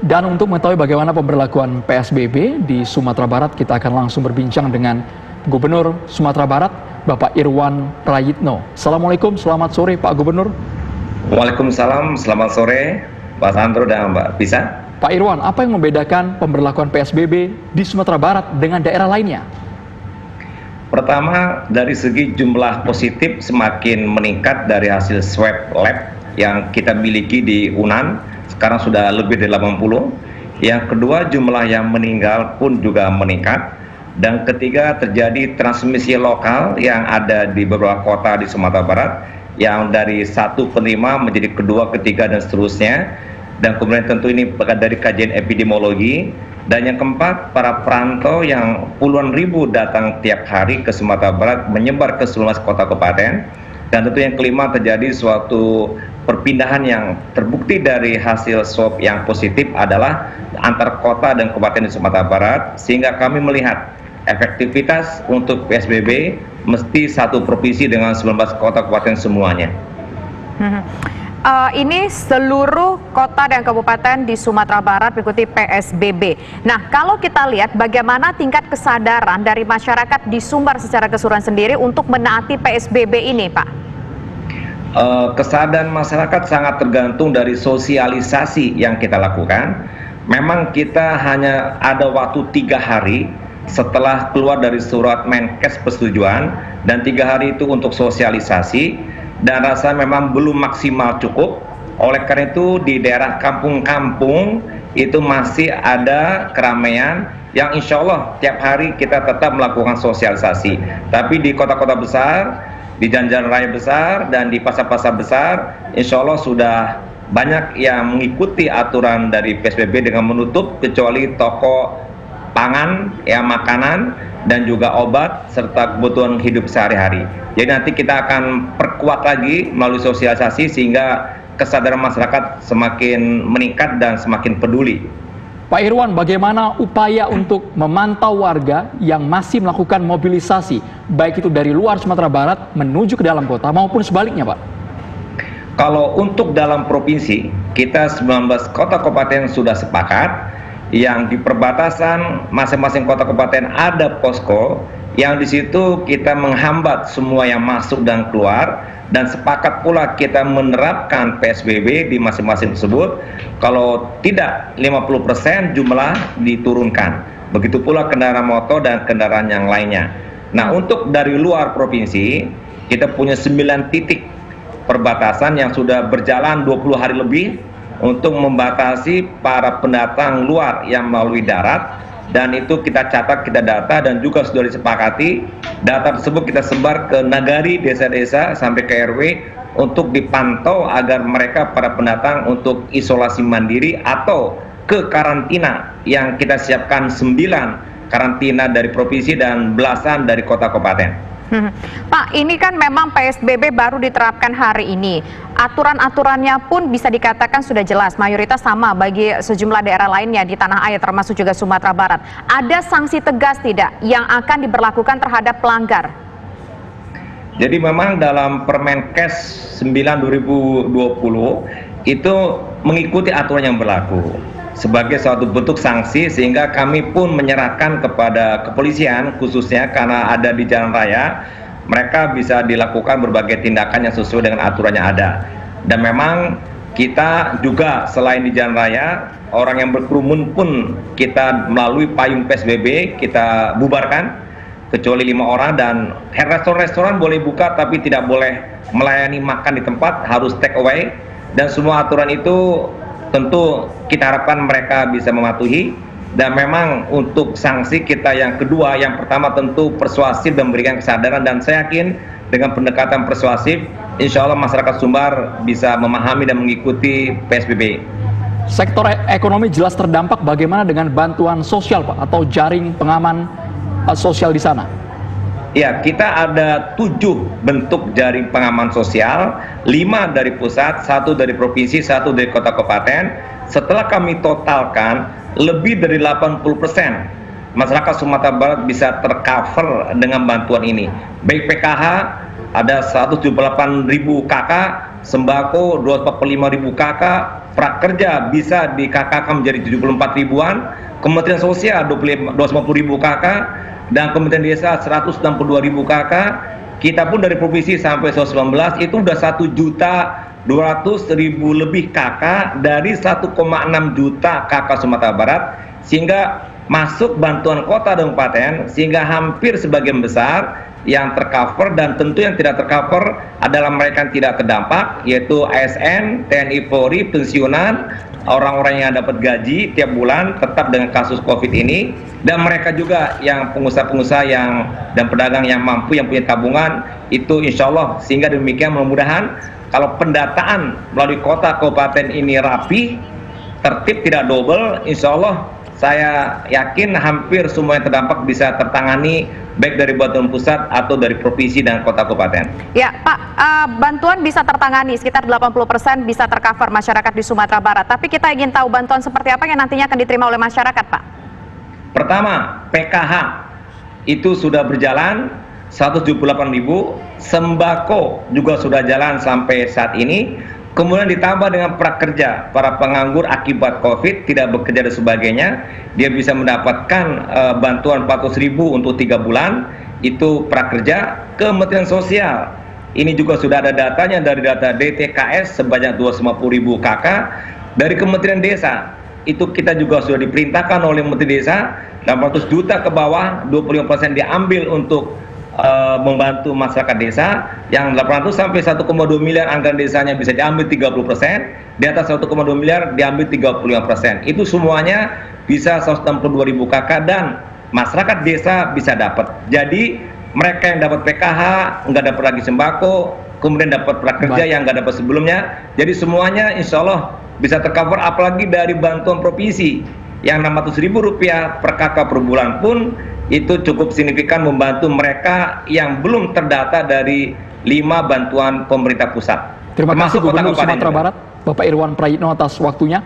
Dan untuk mengetahui bagaimana pemberlakuan PSBB di Sumatera Barat, kita akan langsung berbincang dengan Gubernur Sumatera Barat, Bapak Irwan Prayitno. Assalamualaikum, selamat sore Pak Gubernur. Waalaikumsalam, selamat sore Pak Sandro dan Mbak Pisa. Pak Irwan, apa yang membedakan pemberlakuan PSBB di Sumatera Barat dengan daerah lainnya? Pertama, dari segi jumlah positif semakin meningkat dari hasil swab lab yang kita miliki di UNAN. Sekarang sudah lebih dari 80. Yang kedua, jumlah yang meninggal pun juga meningkat. Dan ketiga, terjadi transmisi lokal yang ada di beberapa kota di Sumatera Barat, yang dari satu penerima menjadi kedua, ketiga, dan seterusnya. Dan kemudian tentu ini dari kajian epidemiologi. Dan yang keempat, para perantau yang puluhan ribu datang tiap hari ke Sumatera Barat menyebar ke seluruh kota kabupaten. Dan tentu yang kelima, terjadi suatu perpindahan yang terbukti dari hasil swab yang positif adalah antar kota dan kabupaten di Sumatera Barat, sehingga kami melihat efektivitas untuk PSBB mesti satu provinsi dengan 19 kota kabupaten semuanya. Ini seluruh kota dan kabupaten di Sumatera Barat mengikuti PSBB. Nah, kalau kita lihat bagaimana tingkat kesadaran dari masyarakat di Sumbar secara keseluruhan sendiri untuk menaati PSBB ini, Pak? Kesadaran masyarakat sangat tergantung dari sosialisasi yang kita lakukan. Memang kita hanya ada waktu 3 hari setelah keluar dari surat Menkes persetujuan, dan 3 hari itu untuk sosialisasi, dan rasa memang belum maksimal cukup. Oleh karena itu di daerah kampung-kampung itu masih ada keramaian yang insya Allah tiap hari kita tetap melakukan sosialisasi. Tapi di kota-kota besar, di jalan-jalan raya besar, dan di pasar-pasar besar, insya Allah sudah banyak yang mengikuti aturan dari PSBB dengan menutup kecuali toko pangan, ya makanan, dan juga obat, serta kebutuhan hidup sehari-hari. Jadi nanti kita akan perkuat lagi melalui sosialisasi sehingga kesadaran masyarakat semakin meningkat dan semakin peduli. Pak Irwan, bagaimana upaya untuk memantau warga yang masih melakukan mobilisasi, baik itu dari luar Sumatera Barat menuju ke dalam kota maupun sebaliknya, Pak? Kalau untuk dalam provinsi, kita 19 kota kabupaten sudah sepakat, yang di perbatasan masing-masing kota kabupaten ada posko, yang di situ kita menghambat semua yang masuk dan keluar, dan sepakat pula kita menerapkan PSBB di masing-masing tersebut. Kalau tidak 50% jumlah diturunkan. Begitu pula kendaraan motor dan kendaraan yang lainnya. Nah, untuk dari luar provinsi, kita punya 9 titik perbatasan yang sudah berjalan 20 hari lebih untuk membatasi para pendatang luar yang melalui darat. Dan itu kita catat, kita data, dan juga sudah disepakati data tersebut kita sebar ke nagari, desa-desa, sampai ke RW untuk dipantau agar mereka para pendatang untuk isolasi mandiri atau ke karantina yang kita siapkan 9 karantina dari provinsi dan belasan dari kota kabupaten. Pak, ini kan memang PSBB baru diterapkan hari ini. Aturan-aturannya pun bisa dikatakan sudah jelas, mayoritas sama bagi sejumlah daerah lainnya di tanah air, termasuk juga Sumatera Barat. Ada sanksi tegas tidak yang akan diberlakukan terhadap pelanggar? Jadi memang dalam Permenkes 9/2020 itu mengikuti aturan yang berlaku sebagai suatu bentuk sanksi, sehingga kami pun menyerahkan kepada kepolisian khususnya karena ada di jalan raya, mereka bisa dilakukan berbagai tindakan yang sesuai dengan aturan yang ada. Dan memang kita juga selain di jalan raya, orang yang berkerumun pun kita melalui payung PSBB kita bubarkan kecuali 5 orang, dan restoran-restoran boleh buka tapi tidak boleh melayani makan di tempat, harus take away. Dan semua aturan itu tentu kita harapkan mereka bisa mematuhi. Dan memang untuk sanksi kita yang kedua, yang pertama tentu persuasif dan memberikan kesadaran, dan saya yakin dengan pendekatan persuasif insya Allah masyarakat Sumbar bisa memahami dan mengikuti PSBB. Sektor ekonomi jelas terdampak, bagaimana dengan bantuan sosial, Pak, atau jaring pengaman sosial di sana? Ya, kita ada 7 bentuk jaring pengaman sosial, 5 dari pusat, 1 dari provinsi, 1 dari kota kabupaten. Setelah kami totalkan, lebih dari 80% masyarakat Sumatera Barat bisa tercover dengan bantuan ini. Baik PKH, ada 178.000 KK, sembako 245.000 KK, prakerja bisa di KKK menjadi 74 ribuan, Kementerian Sosial 250 ribu KK, dan Kementerian Desa 162 ribu KK. Kita pun dari provinsi sampai 119 itu udah 1.200.000 lebih KK dari 1,6 juta KK Sumatera Barat, sehingga masuk bantuan kota dan kabupaten, sehingga hampir sebagian besar yang tercover, dan tentu yang tidak tercover adalah mereka yang tidak terdampak, yaitu ASN, TNI Polri, pensiunan, orang-orang yang dapat gaji tiap bulan tetap dengan kasus COVID ini, dan mereka juga yang pengusaha-pengusaha dan pedagang yang mampu, yang punya tabungan, itu insya Allah. Sehingga demikian mudah-mudahan kalau pendataan melalui kota kabupaten ini rapi, tertib, tidak double, insya Allah saya yakin hampir semua yang terdampak bisa tertangani baik dari bantuan pusat atau dari provinsi dan kota kabupaten. Ya Pak, bantuan bisa tertangani, sekitar 80% bisa tercover masyarakat di Sumatera Barat. Tapi kita ingin tahu bantuan seperti apa yang nantinya akan diterima oleh masyarakat, Pak? Pertama, PKH itu sudah berjalan 178.000, sembako juga sudah jalan sampai saat ini. Kemudian ditambah dengan prakerja, para penganggur akibat COVID tidak bekerja dan sebagainya, dia bisa mendapatkan bantuan 400.000 untuk 3 bulan, itu prakerja. Kementerian Sosial, ini juga sudah ada datanya dari data DTKS sebanyak 250.000 KK. Dari Kementerian Desa, itu kita juga sudah diperintahkan oleh Menteri Desa, 800 juta ke bawah, 25% diambil untuk membantu masyarakat desa. Yang 800 sampai 1,2 miliar anggaran desanya bisa diambil 30%, di atas 1,2 miliar diambil 35%. Itu semuanya bisa 162.000 KK dan masyarakat desa bisa dapat. Jadi mereka yang dapat PKH nggak dapat lagi sembako, kemudian dapat prakerja yang nggak dapat sebelumnya. Jadi semuanya insya Allah bisa tercover, apalagi dari bantuan provinsi yang Rp600.000 per KK per bulan pun itu cukup signifikan membantu mereka yang belum terdata dari 5 bantuan pemerintah pusat. Terima kasih Termasuk kota Gubernur kabupaten Sumatera juga. Barat, Bapak Irwan Prayitno atas waktunya.